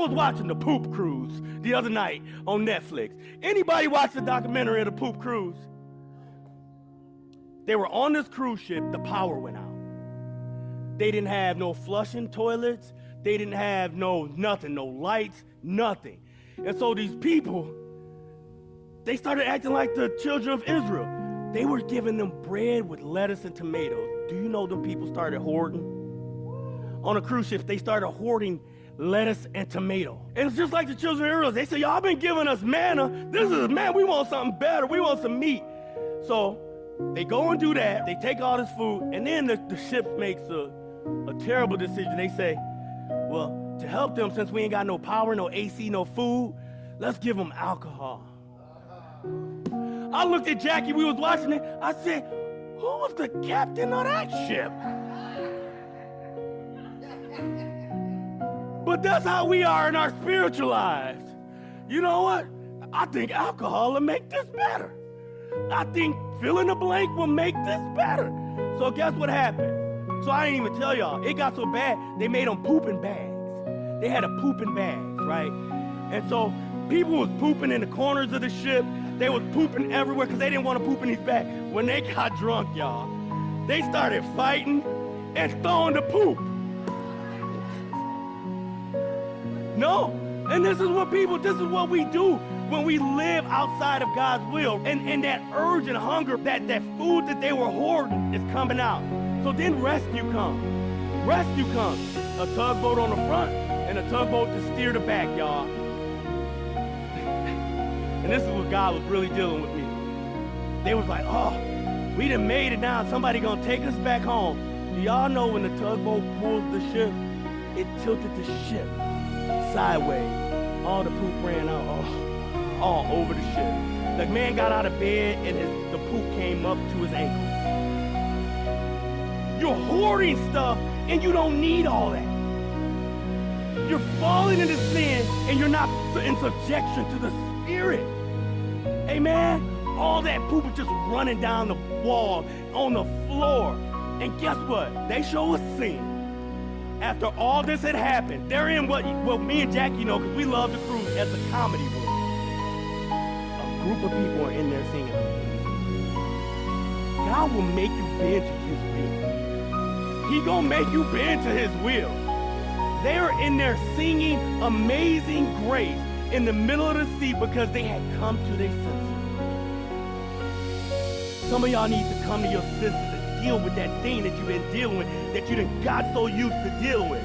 was watching The Poop Cruise the other night on Netflix. Anybody watch the documentary of The Poop Cruise? They were on this cruise ship, the power went out. They didn't have no flushing toilets. They didn't have nothing, no lights, nothing. And so these people, they started acting like the children of Israel. They were giving them bread with lettuce and tomatoes. Do you know them people started hoarding? On a cruise ship, they started hoarding lettuce and tomato. And it's just like the children of Israel. They say, y'all been giving us manna. This is, man, we want something better. We want some meat. So they go and do that. They take all this food. And then the ship makes a terrible decision. They say, well, to help them, since we ain't got no power, no AC, no food, let's give them alcohol. I looked at Jackie, we was watching it. I said, who was the captain of that ship? But that's how we are in our spiritual lives. You know what? I think alcohol will make this better. I think fill in the blank will make this better. So guess what happened? So I didn't even tell y'all. It got so bad, they made them pooping bags. They had a pooping bags, right? And so people was pooping in the corners of the ship. They was pooping everywhere because they didn't want to poop in these bags. When they got drunk, y'all, they started fighting and throwing the poop. No, and this is what we do when we live outside of God's will. And that urge and hunger, that food that they were hoarding is coming out. So then rescue comes. Rescue comes. A tugboat on the front and a tugboat to steer the back, y'all. And this is what God was really dealing with me. They was like, oh, we done made it now. Somebody gonna take us back home. Do y'all know when the tugboat pulls the ship, it tilted the ship sideways. All the poop ran out all over the ship. The man got out of bed and the poop came up to his ankles. You're hoarding stuff and you don't need all that. You're falling into sin and you're not in subjection to the Spirit. Amen? All that poop is just running down the wall, on the floor. And guess what? They show us sin. After all this had happened, they're in what me and Jackie know, because we love the cruise, as a comedy room. A group of people are in there singing. God will make you bend to His will. He gonna make you bend to His will. They are in there singing Amazing Grace in the middle of the sea because they had come to their senses. Some of y'all need to come to your senses and deal with that thing that you've been dealing with, that you done got so used to dealing with.